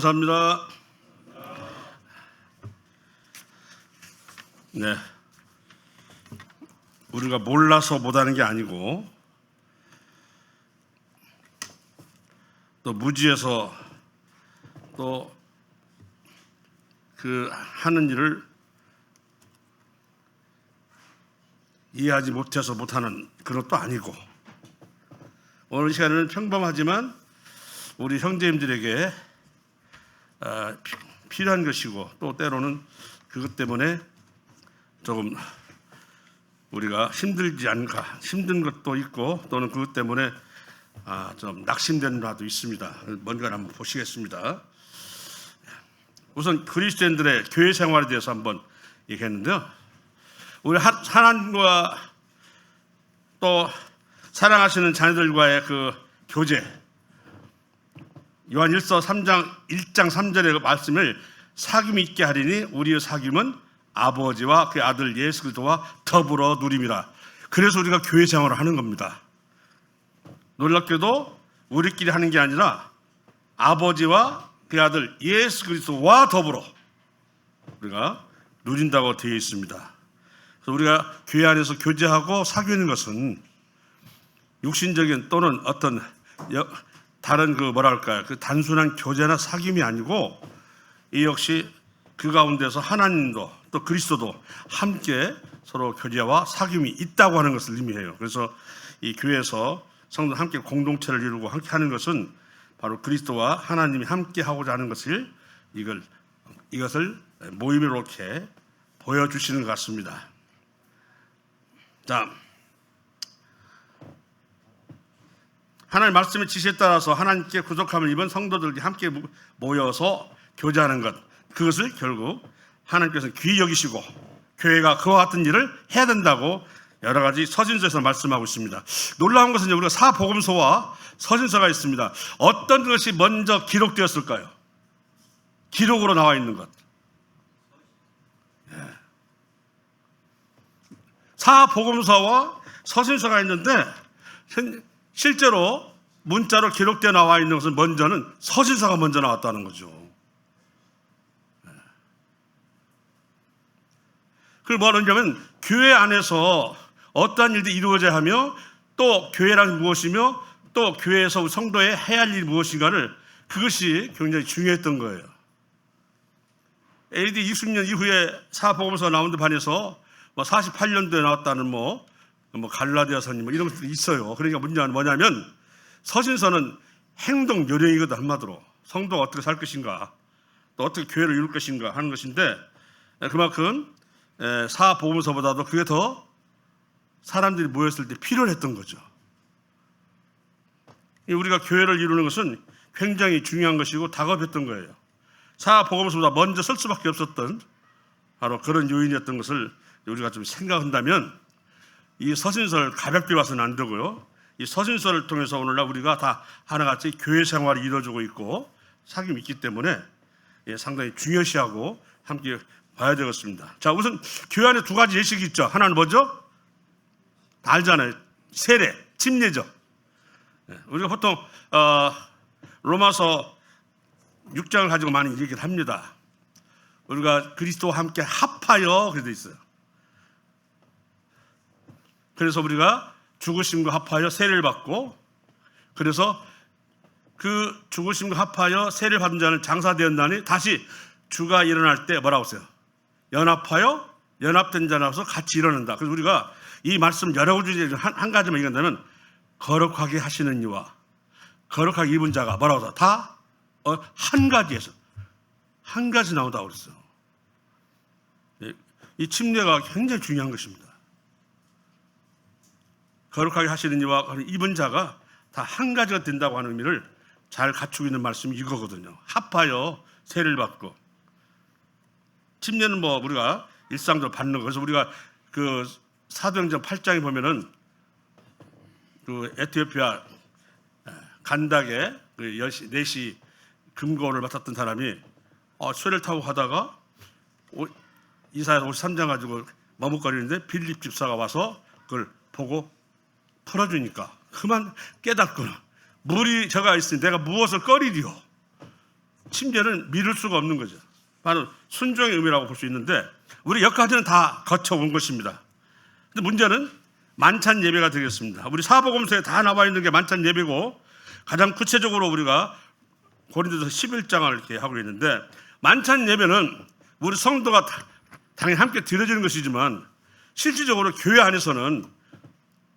감사합니다. 네, 우리가 몰라서 못하는 게 아니고 또 무지해서 또 그 하는 일을 이해하지 못해서 못하는 그런 것도 아니고, 오늘 시간에는 평범하지만 우리 형제님들에게 필요한 것이고, 또 때로는 그것 때문에 조금 우리가 힘들지 않은가, 힘든 것도 있고, 또는 그것 때문에 좀 낙심되는 바도 있습니다. 뭔가 한번 보시겠습니다. 우선 그리스도인들의 교회 생활에 대해서 한번 얘기했는데요, 우리 하나님과 또 사랑하시는 자녀들과의 그 교제, 요한일서 1장 3절의 그 말씀을 사귐이 있게 하리니 우리의 사귐은 아버지와 그 아들 예수 그리스도와 더불어 누림이라. 그래서 우리가 교회 생활을 하는 겁니다. 놀랍게도 우리끼리 하는 게 아니라 아버지와 그 아들 예수 그리스도와 더불어 우리가 누린다고 되어 있습니다. 그래서 우리가 교회 안에서 교제하고 사귀는 것은 육신적인 또는 어떤 다른 그 단순한 교제나 사귐이 아니고, 이 역시 그 가운데서 하나님도 또 그리스도도 함께 서로 교제와 사귐이 있다고 하는 것을 의미해요. 그래서 이 교회에서 성도 함께 공동체를 이루고 함께 하는 것은 바로 그리스도와 하나님이 함께 하고자 하는 것을 이것을 모임에 이렇게 보여주시는 것 같습니다. 자, 하나님 말씀의 지시에 따라서 하나님께 구속함을 입은 성도들이 함께 모여서 교제하는 것, 그것을 결국 하나님께서 귀히 여기시고 교회가 그와 같은 일을 해야 된다고 여러 가지 서신서에서 말씀하고 있습니다. 놀라운 것은 우리가 사복음서와 서신서가 있습니다. 어떤 것이 먼저 기록되었을까요? 기록으로 나와 있는 것. 사복음서와 서신서가 있는데 실제로 문자로 기록되어 나와 있는 것은 먼저는 서신서가 먼저 나왔다는 거죠. 그걸 뭐냐면 교회 안에서 어떠한 일들이 이루어져야 하며, 또 교회란 무엇이며, 또 교회에서 성도의 해야 할 일이 무엇인가를, 그것이 굉장히 중요했던 거예요. AD 60년 이후에 사복음서 나온 데 반해서 48년도에 나왔다는 갈라디아서님 이런 것들이 있어요. 그러니까 문제는 뭐냐면 서신서는 행동 요령이거든. 한마디로 성도가 어떻게 살 것인가, 또 어떻게 교회를 이룰 것인가 하는 것인데, 그만큼 사복음서보다도 그게 더 사람들이 모였을 때 필요했던 거죠. 우리가 교회를 이루는 것은 굉장히 중요한 것이고 다급했던 거예요. 사복음서보다 먼저 쓸 수밖에 없었던 바로 그런 요인이었던 것을 우리가 좀 생각한다면, 이 서신서를 가볍게 봐서는 안 되고요, 이 서신서를 통해서 오늘날 우리가 다 하나같이 교회 생활이 이루어지고 있고 사귐이 있기 때문에 상당히 중요시하고 함께 봐야 되겠습니다. 자, 우선 교회 안에 두 가지 예식이 있죠. 하나는 뭐죠? 다 알잖아요. 세례, 침례죠. 우리가 보통 로마서 6장을 가지고 많이 얘기를 합니다. 우리가 그리스도와 함께 합하여 그렇게 돼 있어요. 그래서 우리가 죽으심과 합하여 세례를 받고, 그래서 그 죽으심과 합하여 세례를 받은 자는 장사되었나니 다시 주가 일어날 때 뭐라고 했어요? 연합하여 연합된 자라서 같이 일어난다. 그래서 우리가 이 말씀 여러 가지 한 가지만 얘기한다면, 거룩하게 하시는 이와 거룩하게 입은 자가 뭐라고 해서 다 한 가지에서 한 가지 나온다고 그랬어요. 이 침례가 굉장히 중요한 것입니다. 거룩하게 하시는 이와 입은 자가 다 한 가지가 된다고 하는 의미를 잘 갖추고 있는 말씀이 이거거든요. 합하여 세례를 받고, 침례는 우리가 일상적으로 받는 거. 그래서 우리가 그 사도행전 8장에 보면은 그 에티오피아 간닥에 4시 금고를 맡았던 사람이 쇠를 타고 가다가 이사야 53장 가지고 머뭇거리는데 빌립 집사가 와서 그걸 보고 풀어주니까 그만 깨닫구나. 물이 저가 있으니 내가 무엇을 꺼리리요. 침례는 미룰 수가 없는 거죠. 바로 순종의 의미라고 볼 수 있는데 우리 여기까지는 다 거쳐온 것입니다. 근데 문제는 만찬 예배가 되겠습니다. 우리 사복음서에 다 나와 있는 게 만찬 예배고 가장 구체적으로 우리가 고린도서 11장을 이렇게 하고 있는데 만찬 예배는 우리 성도가 당연히 함께 드려지는 것이지만 실질적으로 교회 안에서는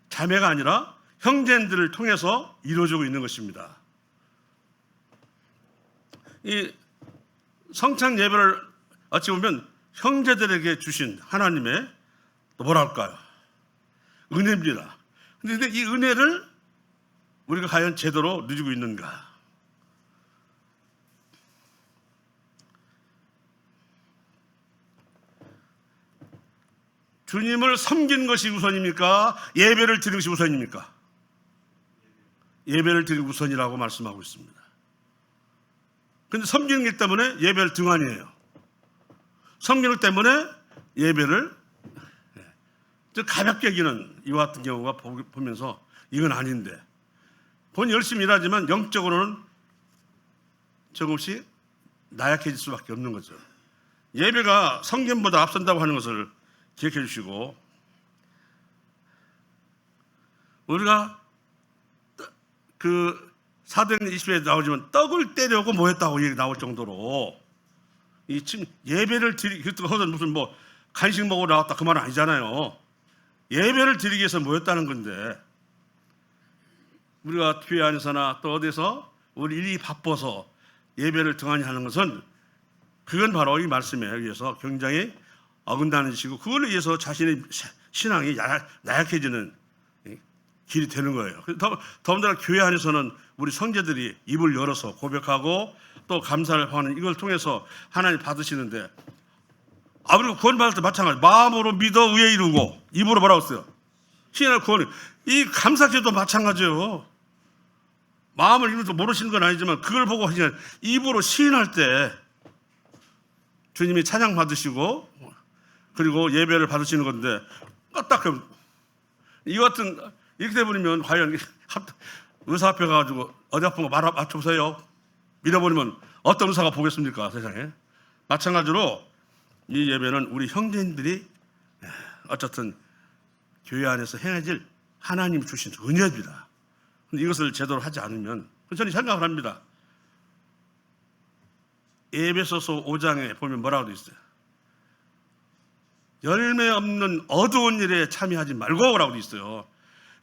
자매가 아니라 형제들을 통해서 이루어지고 있는 것입니다. 이 성찬 예배를 어찌 보면 형제들에게 주신 하나님의 뭐라 할까요? 은혜입니다. 그런데 이 은혜를 우리가 과연 제대로 누리고 있는가? 주님을 섬기는 것이 우선입니까? 예배를 드리는 것이 우선입니까? 예배를 드리는 우선이라고 말씀하고 있습니다. 그런데 섬기는 것 때문에 예배를 등한히해요. 섬기는 것 때문에 예배를 가볍게 여기는 이와 같은 경우가 보면서 이건 아닌데 본 열심히 일하지만 영적으로는 조금씩 나약해질 수밖에 없는 거죠. 예배가 성경보다 앞선다고 하는 것을 기억해 주시고 우리가 그 사도행전 20회에 나오지만 떡을 떼려고 모였다고 얘기 나올 정도로 이 지금 예배를 드리기 무슨 뭐 간식 먹으러 나왔다 그 말은 아니잖아요. 예배를 드리기 위해서 모였다는 건데 우리가 교회 안에서나 또 어디서 우리 일이 바빠서 예배를 등한히 하는 것은 그건 바로 이 말씀에 의해서 굉장히 어긋나는 짓이고 그걸 위해서 자신의 신앙이 나약해지는 길이 되는 거예요. 더군다나 교회 안에서는 우리 성제들이 입을 열어서 고백하고 또 감사를 하는 이걸 통해서 하나님 받으시는데 그리고 구원받을 때 마찬가지 마음으로 믿어 의에 이루고 입으로 뭐라고 했어요? 신앙을 구원해. 이 감사기도 마찬가지예요. 마음을 이루어서 모르시는 건 아니지만 그걸 보고 그냥 입으로 시인할 때 주님이 찬양 받으시고 그리고 예배를 받으시는 건데 딱 이 같은 이렇게 돼버리면 과연 의사 앞에 가가지고 어디 아픈 거 맞춰보세요 밀어버리면 어떤 의사가 보겠습니까 세상에. 마찬가지로 이 예배는 우리 형제인들이 어쨌든 교회 안에서 행해질 하나님이 주신 은혜입니다. 근데 이것을 제대로 하지 않으면 저는 생각을 합니다. 에베소서 5장에 보면 뭐라고 되어 있어요? 열매 없는 어두운 일에 참여하지 말고라고 되어 있어요.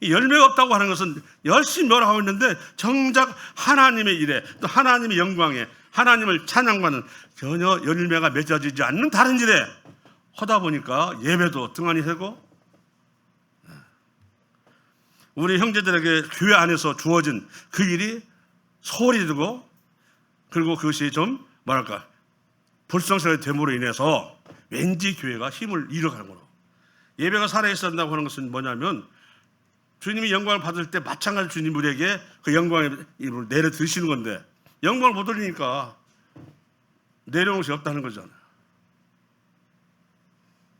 이 열매가 없다고 하는 것은 열심히 뭐라고 하고 있는데 정작 하나님의 일에 또 하나님의 영광에 하나님을 찬양하는 전혀 열매가 맺어지지 않는 다른 일에 하다 보니까 예배도 등한히 되고 우리 형제들에게 교회 안에서 주어진 그 일이 소홀히 되고 그리고 그것이 좀 뭐랄까 불성실하게 됨으로 인해서 왠지 교회가 힘을 잃어가는 거로. 예배가 살아있어야 한다고 하는 것은 뭐냐면 주님이 영광을 받을 때 마찬가지로 주님 우리에게 그 영광을 내려 드시는 건데 영광을 못 올리니까 내려올 수 없다는 거잖아요.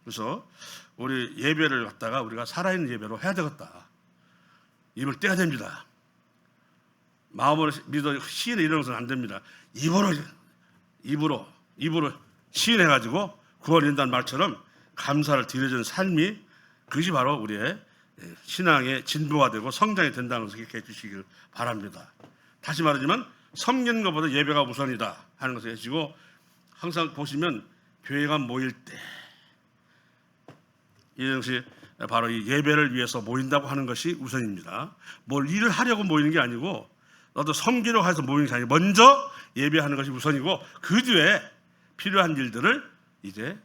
그래서 우리 예배를 갖다가 우리가 살아있는 예배로 해야 되겠다. 입을 떼야 됩니다. 마음으로 믿어 시인을 이러는 것은 안 됩니다. 입으로 시인해가지고 구원인다는 말처럼 감사를 드려주는 삶이 그것이 바로 우리의 신앙의 진보가 되고 성장이 된다는 것을 기억해 주시길 바랍니다. 다시 말하지만 섬기는 것보다 예배가 우선이다 하는 것을 해주시고 항상 보시면 교회가 모일 때 이것이 바로 이 예배를 위해서 모인다고 하는 것이 우선입니다. 뭘 일을 하려고 모이는 게 아니고 너도 섬기려고 해서 모이는 게 아니고 먼저 예배하는 것이 우선이고 그 뒤에 필요한 일들을 이제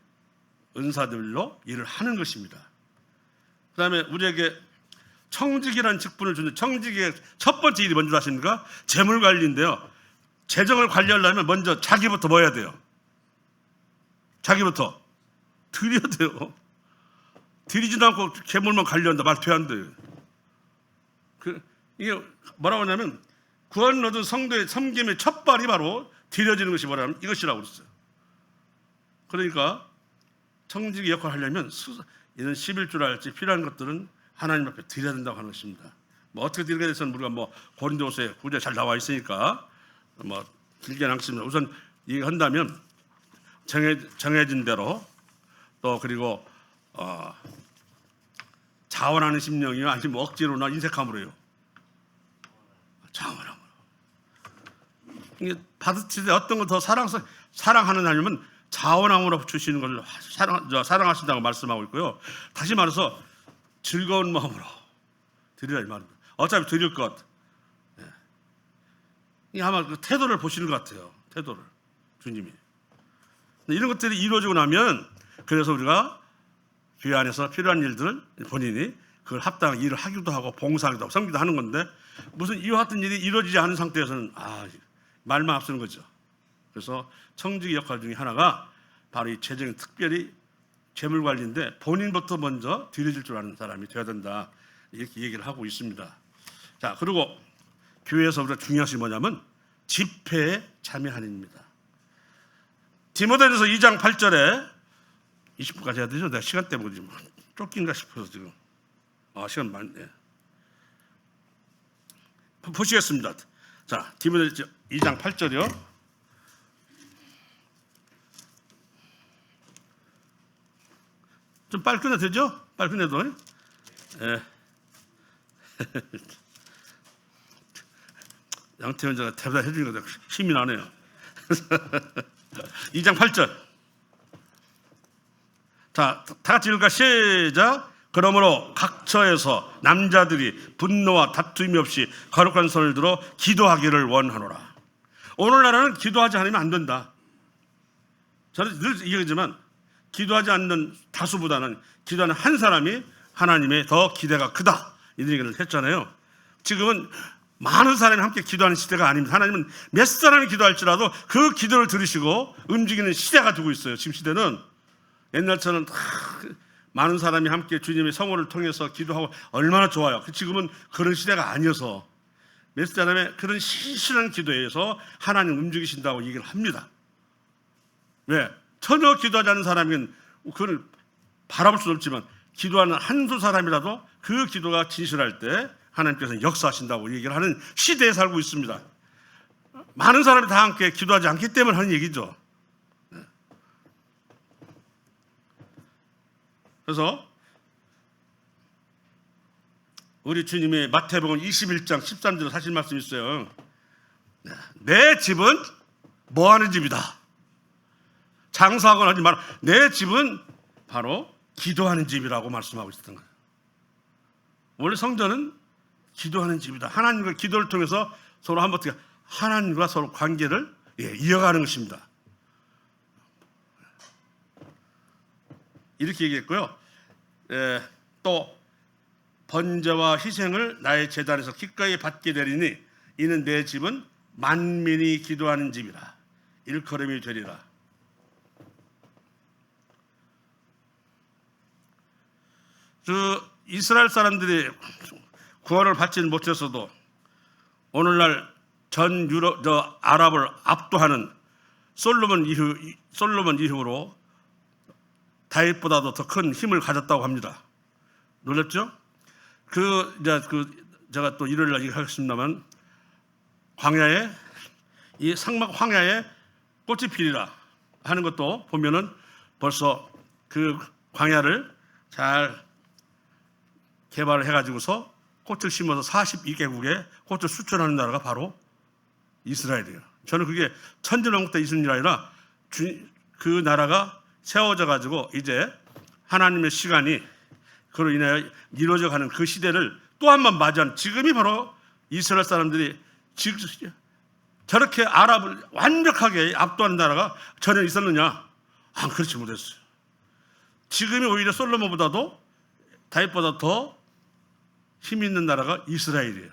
은사들로 일을 하는 것입니다. 그 다음에 우리에게 청직이라는 직분을 주는 청직의 첫 번째 일이 뭔지 아십니까? 재물관리인데요. 재정을 관리하려면 먼저 자기부터 뭐 해야 돼요? 자기부터 드려야 돼요. 드리지도 않고 재물만 관리한다. 말 돼 안 돼요. 이게 뭐라고 하냐면 구원 얻은 성도의 섬김의 첫발이 바로 드려지는 것이 뭐라면 이것이라고 그랬어요. 그러니까 청직의 역할을 하려면 이런 11조랄지 필요한 것들은 하나님 앞에 드려야 된다고 하는 것입니다. 뭐 어떻게 드리게 돼서는 우리가 뭐 고린도서에 구절에 잘 나와 있으니까 뭐 길게 않습니다. 우선 얘기한다면 정해진 대로 또 그리고 자원하는 심령이요 아니면 억지로나 인색함으로요. 자원함으로. 이게 받으실 때 어떤 걸 더 사랑하는 하나님은 자원함으로 주시는 걸 사랑하신다고 말씀하고 있고요. 다시 말해서 즐거운 마음으로 드리라 이 말입니다. 어차피 드릴 것. 이게 아마 그 태도를 보시는 것 같아요. 태도를 주님이. 이런 것들이 이루어지고 나면 그래서 우리가 교회 안에서 필요한 일들을 본인이 그걸 합당한 일을 하기도 하고 봉사하기도 하고 섬기도 하는 건데 무슨 이와 같은 일이 이루어지지 않은 상태에서는 말만 앞서는 거죠. 그래서 청지기 역할 중에 하나가 바로 이 재정이 특별히 재물 관리인데 본인부터 먼저 드려질 줄 아는 사람이 되어야 된다. 이렇게 얘기를 하고 있습니다. 자, 그리고 교회에서 우리가 중요한 것이 뭐냐면 집회에 참여하는입니다. 디모데전서 2장 8절에 20분까지 해야 되죠? 내가 시간 때문에 지금 쫓긴가 싶어서 지금 시간 많네. 보시겠습니다. 자, 디모데전서 2장 8절이요. 좀 빨리 끝내도 되죠? 빨리 끝내도. 예. 양태현 자가 대답해 주니까 힘이 나네요. 2장 8절. 자, 다 같이 읽을까? 시작. 그러므로 각 처에서 남자들이 분노와 다툼이 없이 거룩한 손을 들어 기도하기를 원하노라. 오늘날에는 기도하지 않으면 안 된다. 저는 늘 얘기하지만 기도하지 않는 다수보다는 기도하는 한 사람이 하나님의 더 기대가 크다. 이런 얘기를 했잖아요. 지금은 많은 사람이 함께 기도하는 시대가 아닙니다. 하나님은 몇 사람이 기도할지라도 그 기도를 들으시고 움직이는 시대가 되고 있어요. 지금 시대는 옛날처럼 많은 사람이 함께 주님의 성호를 통해서 기도하고 얼마나 좋아요. 지금은 그런 시대가 아니어서 몇 사람의 그런 신실한 기도에서 하나님 움직이신다고 얘기를 합니다. 왜? 전혀 기도하지 않는 사람은 그걸 바라볼 수 없지만 기도하는 한두 사람이라도 그 기도가 진실할 때 하나님께서 역사하신다고 얘기를 하는 시대에 살고 있습니다. 많은 사람이 다 함께 기도하지 않기 때문에 하는 얘기죠. 그래서 우리 주님의 마태복음 21장 13절에 하신 말씀이 있어요. 내 집은 뭐하는 집이다. 장사하거나 하지 마라. 내 집은 바로 기도하는 집이라고 말씀하고 있었던 거예요. 원래 성전은 기도하는 집이다. 하나님과 기도를 통해서 서로 하나님과 서로 관계를 이어가는 것입니다. 이렇게 얘기했고요. 또 번제와 희생을 나의 제단에서 기꺼이 받게 되리니 이는 내 집은 만민이 기도하는 집이라. 일컬음이 되리라. 이스라엘 사람들이 구원을 받지는 못했어도 오늘날 전 아랍을 압도하는 솔로몬 이후로 다윗보다도 더 큰 힘을 가졌다고 합니다. 놀랍죠? 제가 또 일요일 날 얘기하겠습니다만 이 상막 황야에 꽃이 피리라 하는 것도 보면은 벌써 그 광야를 잘 개발을 해가지고서 꽃을 심어서 42개국에 꽃을 수출하는 나라가 바로 이스라엘이에요. 저는 그게 천지만국 때 있는 일이 아니라 그 나라가 세워져 가지고 이제 하나님의 시간이 그로 인하여 이루어져 가는 그 시대를 또 한 번 맞이한 지금이 바로 이스라엘 사람들이 지금 저렇게 아랍을 완벽하게 압도하는 나라가 전혀 있었느냐? 그렇지 못했어요. 지금이 오히려 솔로몬보다도 다윗보다 더 힘 있는 나라가 이스라엘이에요.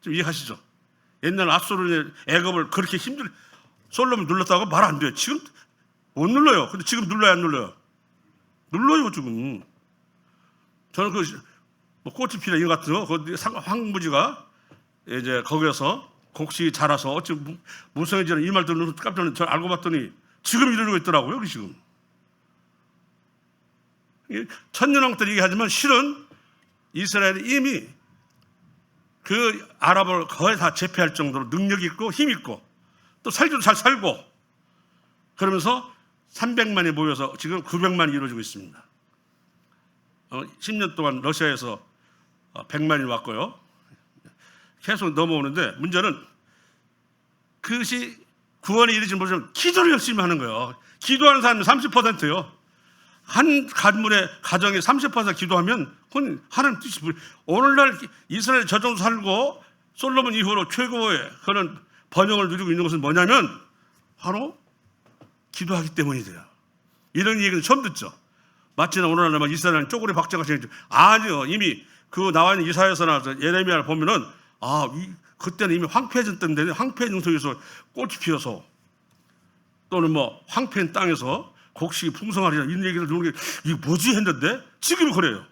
좀 이해하시죠? 옛날 압소르의 애굽을 그렇게 솔로몬 눌렀다고 말 안 돼요. 지금 못 눌러요. 근데 지금 눌러야 안 눌러요? 눌러요, 지금. 저는 꽃이 피나 이거 같은 거, 황무지가 이제 거기에서 곡식이 자라서 어찌 무성해지는 이 말 들으면서 깜짝 놀라서 알고 봤더니 지금 이러고 있더라고요, 여기 지금. 천년왕국 때 얘기하지만 실은 이스라엘이 이미 그 아랍을 거의 다 제패할 정도로 능력 있고 힘 있고 또 살기도 잘 살고 그러면서 300만이 모여서 지금 900만이 이루어지고 있습니다. 10년 동안 러시아에서 100만이 왔고요. 계속 넘어오는데 문제는 그것이 구원에 이르지 못하면 기도를 열심히 하는 거예요. 기도하는 사람이 30%요. 한 가정에 30% 기도하면 그건 하나님 뜻이 오늘날 이스라엘 저 정도 살고 솔로몬 이후로 최고의 그런 번영을 누리고 있는 것은 뭐냐면 바로 기도하기 때문이 돼요. 이런 얘기는 처음 듣죠. 마치 오늘날 이스라엘은 쪼그리 박자가 생겼죠. 아니요. 이미 그 나와 있는 이사야서나 예레미야를 보면은 그때는 이미 황폐해진 때인데 황폐해진 속에서 꽃이 피어서 또는 황폐한 땅에서 곡식이 풍성하리라 이런 얘기를 듣는 게 이게 뭐지 했는데 지금 그래요.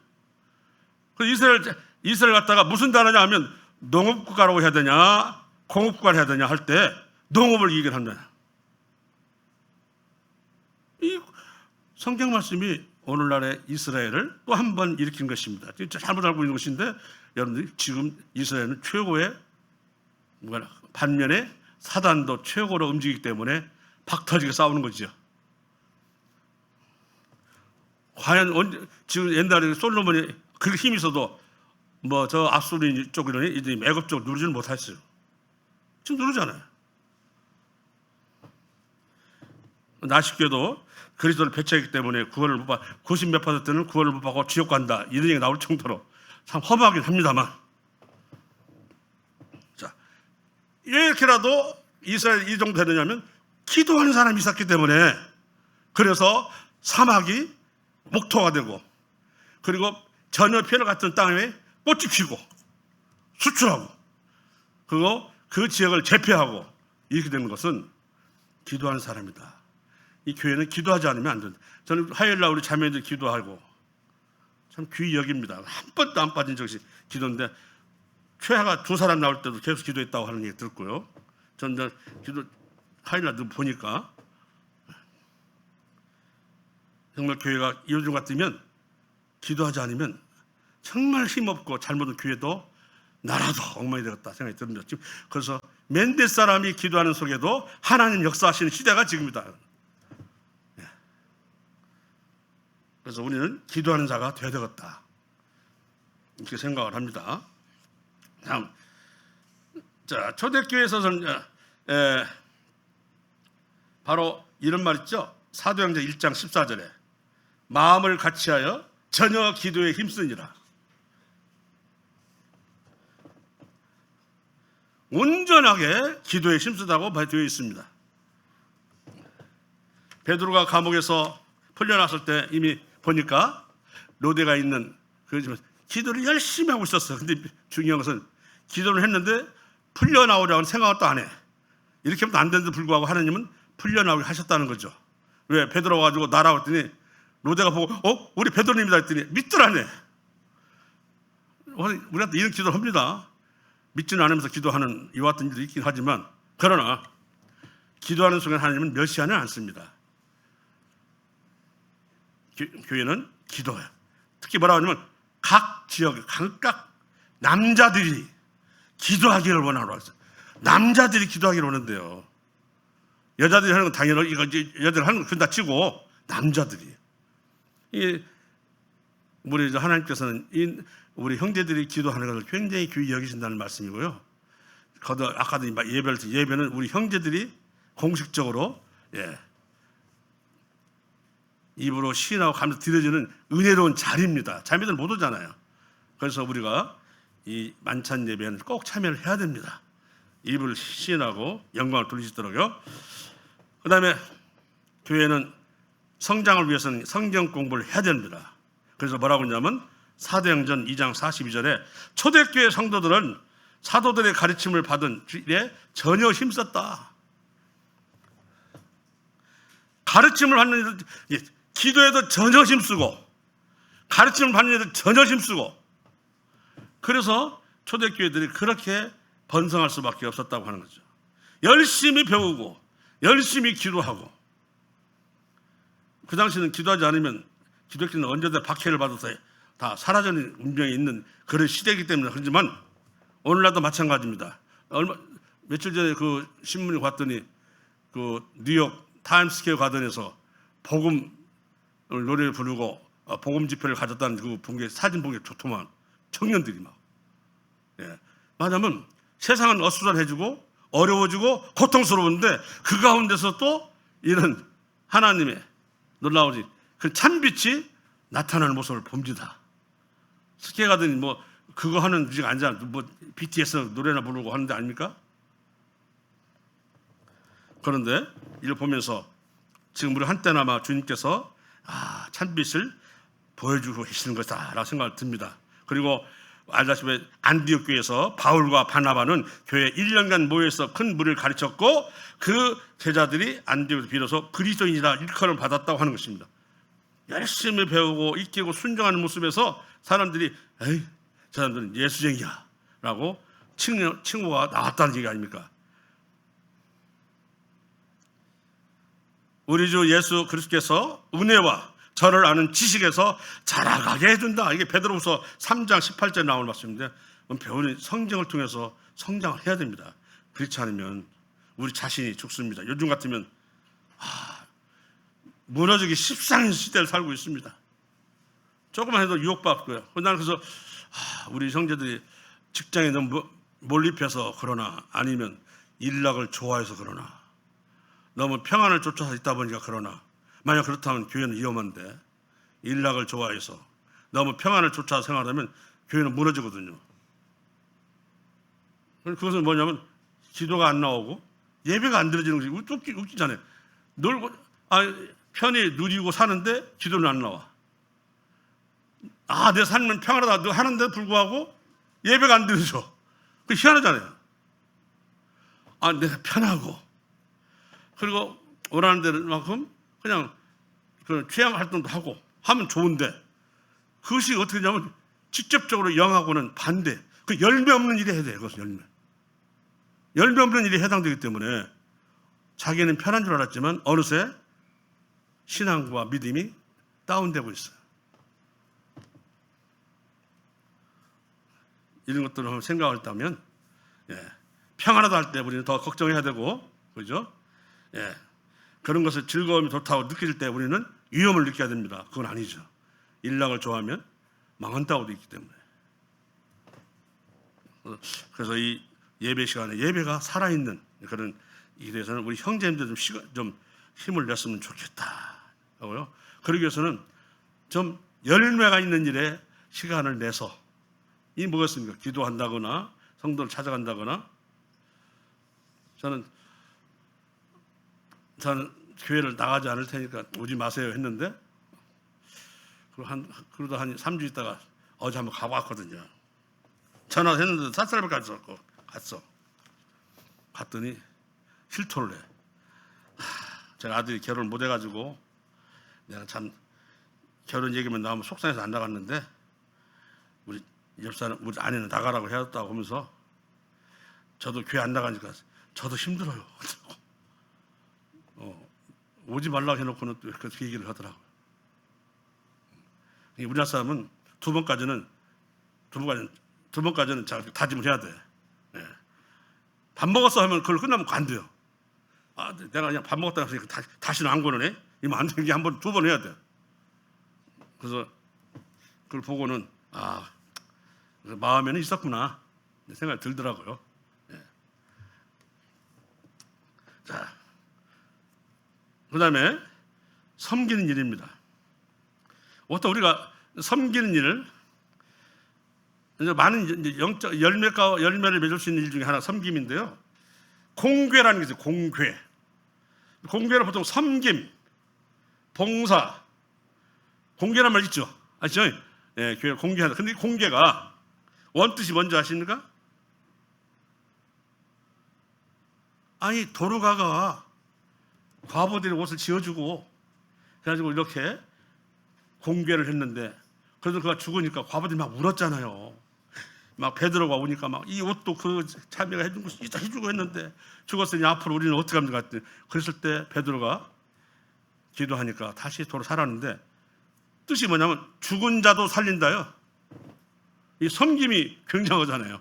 이스라엘 갖다가 무슨 나라냐 하면 농업국가라고 해야 되냐 공업국가를 해야 되냐 할 때 농업을 얘기를 한다. 이 성경 말씀이 오늘날의 이스라엘을 또 한 번 일으킨 것입니다. 잘못 알고 있는 것인데 여러분들이 지금 이스라엘은 최고의 반면에 사단도 최고로 움직이기 때문에 박터지게 싸우는 거죠. 과연 지금 옛날에 솔로몬이 그렇게 힘이 있어도 저 압수리 쪽이라니 이들이 애굽 쪽 누르지는 못했어요. 지금 누르잖아요. 나쉽게도 그리스도를 배척했기 때문에 구원을 못 받, 90몇 %는 구원을 못 받고 지옥 간다 이런 얘기 나올 정도로 참 험하긴 합니다만, 자 이렇게라도 이스라엘 이 정도 되느냐면 기도하는 사람이 있었기 때문에 그래서 사막이 목토가 되고 그리고 전혀 피해를 같은 땅에 꽃이 피고 수출하고 그리고 그 지역을 제패하고 이렇게 되는 것은 기도하는 사람이다. 이 교회는 기도하지 않으면 안 된다. 저는 화요일날 우리 자매들 기도하고 참 귀히 여깁니다. 한 번도 안 빠진 적이 기도인데 최하가 2사람 나올 때도 계속 기도했다고 하는 얘기 듣고요. 저는 기도 화요일날 보니까 정말 교회가 요즘 같으면 기도하지 않으면 정말 힘없고 잘못한 교회도 나라도 엉망이 되었다 생각이 듭니다. 그래서 맨데 사람이 기도하는 속에도 하나님 역사하시는 시대가 지금이다. 그래서 우리는 기도하는 자가 되어야 되겠다 이렇게 생각을 합니다. 다음, 자 초대교회에서는 바로 이런 말 있죠. 사도행전 1장 14절에 마음을 같이하여 전혀 기도에 힘쓰니라. 온전하게 기도에 힘쓰다고 되어 있습니다. 베드로가 감옥에서 풀려났을 때 이미 보니까 로데가 있는 기도를 열심히 하고 있었어요. 근데 중요한 것은 기도를 했는데 풀려나오려고 생각을 또 안 해. 이렇게 하면 안 되는데 불구하고 하나님은 풀려나오게 하셨다는 거죠. 왜? 베드로가 가지고 나라고 했더니 로데가 보고 우리 베드로님이다 했더니 믿더라네. 우리한테 이런 기도를 합니다. 믿지는 않으면서 기도하는 이와 같은 일도 있긴 하지만 그러나 기도하는 순간 하나님은 멸시하지 않습니다. 교회는 기도해요. 특히 뭐라고 하냐면 각 지역에 각각 남자들이 기도하기를 원하라고 했어요. 남자들이 기도하기를 원한대요. 여자들이 하는 건 당연히 이거 여자들 하는 건 다 치고 남자들이 우리 하나님께서는 우리 형제들이 기도하는 것을 굉장히 귀히 여기신다는 말씀이고요. 아까도 예배는 우리 형제들이 공식적으로 입으로 시인하고 감사 드려지는 은혜로운 자리입니다. 자매들 못 오잖아요. 그래서 우리가 이 만찬 예배는 꼭 참여를 해야 됩니다. 입을 시인하고 영광을 돌리시도록요. 그 다음에 교회는 성장을 위해서는 성경 공부를 해야 됩니다. 그래서 뭐라고 했냐면 사도행전 2장 42절에 초대교회 성도들은 사도들의 가르침을 받은 일에 전혀 힘썼다. 가르침을 받는 기도에도 전혀 힘쓰고 가르침을 받는 애들 전혀 힘쓰고 그래서 초대교회들이 그렇게 번성할 수밖에 없었다고 하는 거죠. 열심히 배우고 열심히 기도하고 그 당시는 기도하지 않으면 기독교는 언제든 박해를 받아서 다 사라지는 운명이 있는 그런 시대이기 때문에 그렇지만 오늘날도 마찬가지입니다. 며칠 전에 그 신문을 봤더니 그 뉴욕 타임스퀘어 가든에서 복음 노래를 부르고 복음 집회를 가졌다는 그 본게 사진 본 게 좋더만. 청년들이 막. 예. 왜냐하면 세상은 어수선해지고 어려워지고 고통스러운데 그 가운데서 또 이런 하나님의 놀라우신 그 찬빛이 나타나는 모습을 봅니다. 스키에 가더니 뭐 그거 하는 주제가 아니잖아. 뭐 BTS 노래나 부르고 하는 데 아닙니까? 그런데 이걸 보면서 지금 우리 한때나마 주님께서 찬빛을 보여주고 계시는 것이다라고 생각이 듭니다. 그리고 알다시피 안디옥 교회에서 바울과 바나바는 교회 1년간 모여서 큰 무리를 가르쳤고 그 제자들이 안디옥에서 비로소 그리스도인이라 일컬음을 받았다고 하는 것입니다. 열심히 배우고 익히고 순종하는 모습에서 사람들이 에이 저 사람들은 예수쟁이야 라고 칭호가 나왔다는 얘기 아닙니까? 우리 주 예수 그리스도께서 은혜와 저를 아는 지식에서 자라가게 해준다. 이게 베드로후서 3장 18절에 나오는 말씀인데 배우는 성경을 통해서 성장을 해야 됩니다. 그렇지 않으면 우리 자신이 죽습니다. 요즘 같으면 무너지기 십상인 시대를 살고 있습니다. 조금만 해도 유혹받고요. 나는 그래서 우리 형제들이 직장에 너무 몰입해서 그러나 아니면 일락을 좋아해서 그러나 너무 평안을 쫓아서 있다 보니까 그러나 만약 그렇다면 교회는 위험한데 일락을 좋아해서 너무 평안을 쫓아서 생활하면 교회는 무너지거든요. 그것은 뭐냐면 기도가 안 나오고 예배가 안 드려지는 것이 웃기잖아요. 놀고 편히 누리고 사는데 기도는 안 나와. 내 삶은 평안하다 하는데 불구하고 예배가 안 드려져. 그 희한하잖아요. 내가 편하고 그리고 원하는 데만큼 그냥 그 취향 활동도 하고 하면 좋은데 그것이 어떻게 되냐면 직접적으로 영하고는 반대. 그 열매 없는 일이 해야 돼요. 그것은 열매 없는 일이 해당되기 때문에 자기는 편한 줄 알았지만 어느새 신앙과 믿음이 다운되고 있어요. 이런 것들을 한번 생각할 때면 평안하다 할 때 우리는 더 걱정해야 되고 그죠? 그런 것을 즐거움이 좋다고 느낄 때 우리는 위험을 느껴야 됩니다. 그건 아니죠. 일락을 좋아하면 망한다고도 있기 때문에. 그래서 이 예배 시간에 예배가 살아있는 그런 일에서는 우리 형제님들 좀 힘을 냈으면 좋겠다고요. 그러기 위해서는 좀 열매가 있는 일에 시간을 내서 이 뭐겠습니까? 기도한다거나 성도를 찾아간다거나 저는 교회를 나가지 않을 테니까 오지 마세요 했는데 그러다 한 3주 있다가 어제 한번 가봤거든요. 전화했는데 4살밖에 안 썼고 갔더니 실토를 해. 제가 아들이 결혼을 못 해가지고 내가 참 결혼 얘기만 나오면 속상해서 안 나갔는데 우리 옆사람 우리 아내는 나가라고 해줬다고 하면서 저도 교회 안 나가니까 저도 힘들어요. 오지 말라고 해놓고는 또 그렇게 얘기를 하더라고요. 우리나라 사람은 두 번까지는 다짐을 해야 돼. 밥 먹었어 하면 그걸 끝나면 안 돼요. 내가 그냥 밥 먹었다 해서 다시는 안 거는 해? 이러면 안 되는 게 두 번 해야 돼. 그래서 그걸 보고는 마음에는 있었구나 생각이 들더라고요. 자, 그 다음에 섬기는 일입니다. 어떤 우리가 섬기는 일을 많은 영적 열매를 맺을 수 있는 일 중에 하나 섬김인데요. 공궤라는 게 있어요. 공궤는 보통 섬김, 봉사, 공궤란 말 있죠. 아시죠? 교회 공궤하다. 근데 공궤가 원뜻이 뭔지 아십니까? 도로가가 과부들이 옷을 지어주고 그래가지고 이렇게 공궤를 했는데 그래도 그가 죽으니까 과부들이 막 울었잖아요. 막 베드로가 오니까 막 이 옷도 그 자매가 해준 거 해주고 했는데 죽었으니 앞으로 우리는 어떻게 합니까? 그랬을 때 베드로가 기도하니까 다시 도로 살았는데 뜻이 뭐냐면 죽은 자도 살린다요. 이 섬김이 굉장하잖아요.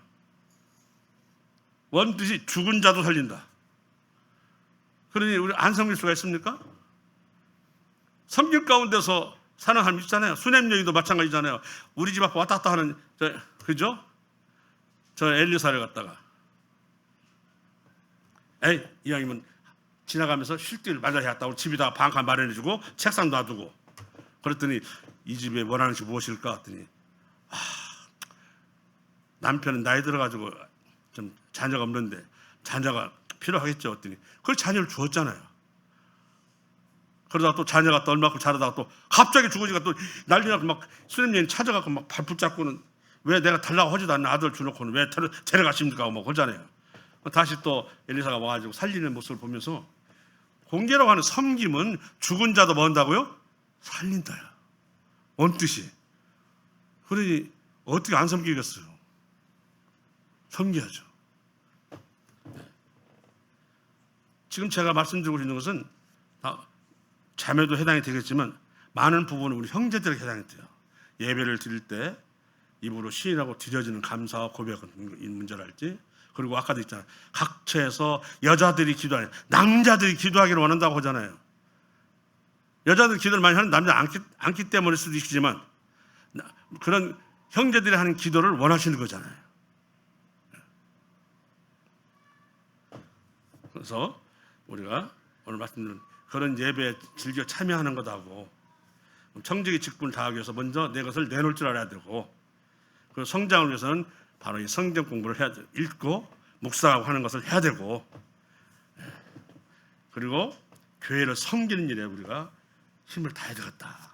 원뜻이 죽은 자도 살린다. 그러니 우리 안 섬길 수가 있습니까? 섬길 가운데서 사는 사람 있잖아요. 수냄 여인도 마찬가지잖아요. 우리 집 앞에 왔다 갔다 하는 그죠? 저 엘리사를 갖다가 에이 이왕이면 지나가면서 쉴 말라 했다고 집에다 방칸 마련해주고 책상 놔두고 그랬더니 이 집에 원하는 것이 무엇일까 했더니 남편은 나이 들어가지고 좀 자녀가 없는데 자녀가 필요하겠죠 했더니 그걸 자녀를 주었잖아요. 그러다가 또 자녀가 또 얼마큼 자라다가 또 갑자기 죽으니까 또 난리 나고 막 수냄여인 찾아가고 막 발 붙잡고는 왜 내가 달라고 하지도 않는 아들 주놓고는 왜 데려가십니까 하고 막 그러잖아요. 다시 또 엘리사가 와가지고 살리는 모습을 보면서 공개라고 하는 섬김은 죽은 자도 뭐 한다고요? 살린다야. 뭔 뜻이? 그러니 어떻게 안 섬기겠어요? 섬겨야죠. 지금 제가 말씀드리고 있는 것은 다 자매도 해당이 되겠지만 많은 부분은 우리 형제들에게 해당이 돼요. 예배를 드릴 때 입으로 시인하고 드려지는 감사와 고백은 문제랄지, 그리고 아까도 있잖아요. 각처에서 여자들이 기도하는, 남자들이 기도하기를 원한다고 하잖아요. 여자들 기도를 많이 하는 남자 않기 때문일 수도 있지만 그런 형제들이 하는 기도를 원하시는 거잖아요. 그래서 우리가 오늘 말씀드린 그런 예배에 즐겨 참여하는 것하고 청지기 직분을 다하기 위해서 먼저 내 것을 내놓을 줄 알아야 되고, 그 성장을 위해서는 바로 이 성경 공부를 해야 돼. 읽고 묵상하고 하는 것을 해야 되고, 그리고 교회를 섬기는 일에 우리가 힘을 다해야 되겠다.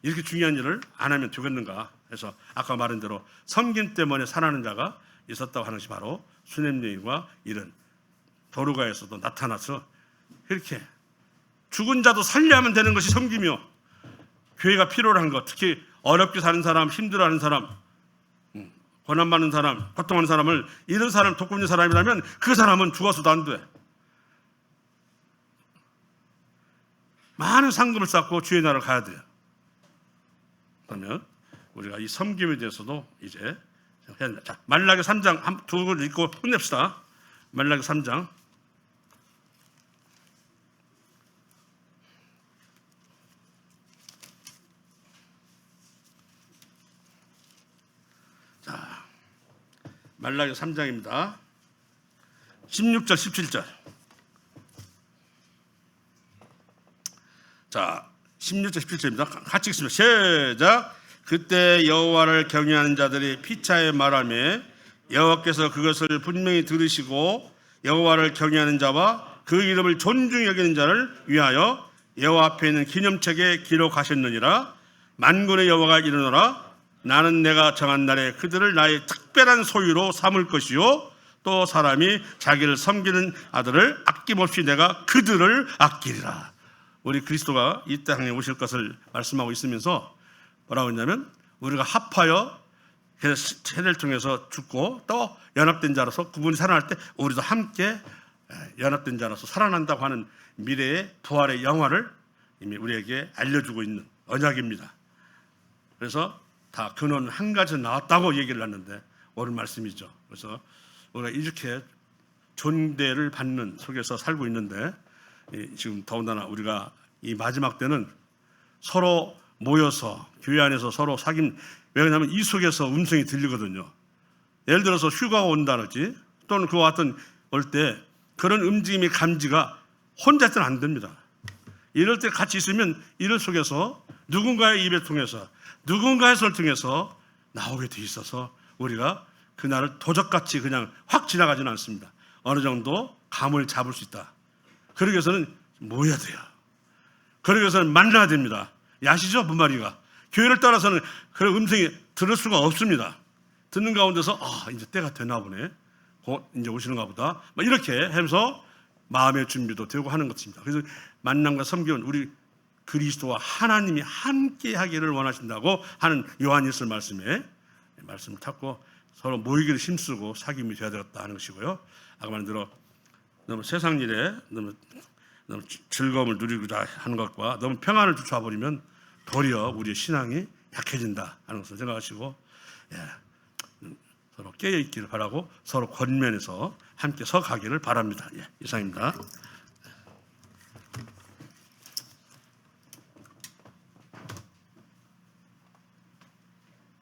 이렇게 중요한 일을 안 하면 되겠는가 해서 아까 말한 대로 섬김 때문에 살아나는 자가 있었다고 하는 것이 바로 수냄여인과 이런 도르가에서도 나타나서 이렇게 죽은 자도 살려하면 되는 것이 섬기며, 교회가 필요로 한 것, 특히 어렵게 사는 사람, 힘들어하는 사람, 고난받는 사람, 고통하는 사람을, 이런 사람, 돕고 있는 사람이라면 그 사람은 죽어서도 안 돼. 많은 상금을 쌓고 주의 나라를 가야 돼요. 그러면 우리가 이 섬김에 대해서도 이제 해야 됩니다. 자, 말라기 3장 두 걸 읽고 끝냅시다. 말라기 3장. 자, 말라기 3장입니다. 16절, 17절. 자, 16절, 17절입니다. 같이 읽습니다. 시작. 그때 여호와를 경외하는 자들이 피차에 말하며 여호와께서 그것을 분명히 들으시고 여호와를 경외하는 자와 그 이름을 존중히 여기는 자를 위하여 여호와 앞에 있는 기념책에 기록하셨느니라. 만군의 여호와가 이르노라. 나는 내가 정한 날에 그들을 나의 특별한 소유로 삼을 것이요, 또 사람이 자기를 섬기는 아들을 아낌없이 내가 그들을 아끼리라. 우리 그리스도가 이 땅에 오실 것을 말씀하고 있으면서 뭐라고 했냐면, 우리가 합하여 세대를 통해서 죽고 또 연합된 자로서 그분이 살아날 때 우리도 함께 연합된 자로서 살아난다고 하는 미래의 부활의 영화를 이미 우리에게 알려주고 있는 언약입니다. 그래서 다 근원 한 가지 나왔다고 얘기를 했는데 옳은 말씀이죠. 그래서 우리가 이렇게 존대를 받는 속에서 살고 있는데, 지금 더군다나 우리가 이 마지막 때는 서로 모여서 교회 안에서 서로 사귐, 왜냐하면 이 속에서 음성이 들리거든요. 예를 들어서 휴가가 온다든지 또는 그와 같은 올 때 그런 움직임의 감지가 혼자 때는 안 됩니다. 이럴 때 같이 있으면 이를 속에서 누군가의 입을 통해서, 누군가의 손을 통해서 나오게 돼 있어서 우리가 그날을 도적같이 그냥 확 지나가지는 않습니다. 어느 정도 감을 잡을 수 있다. 그러기 위해서는 모여야 돼요. 그러기 위해서는 만나야 됩니다. 아시죠? 뭔 말인가? 교회를 따라서는 그런 음성이 들을 수가 없습니다. 듣는 가운데서 이제 때가 되나 보네, 곧 이제 오시는가 보다, 이렇게 하면서 마음의 준비도 되고 하는 것입니다. 그래서 만남과 섬기는 우리 그리스도와 하나님이 함께 하기를 원하신다고 하는 요한일서 말씀에 말씀을 찾고 서로 모이기를 힘쓰고 사귐이 되어야 되겠다 하는 것이고요. 아까 말한 대로 너무 세상 일에 너무 즐거움을 누리고자 하는 것과 너무 평안을 주쳐버리면 도리어 우리의 신앙이 약해진다 하는 것을 생각하시고, 서로 깨어있기를 바라고 서로 권면해서 함께 서가기를 바랍니다. 이상입니다.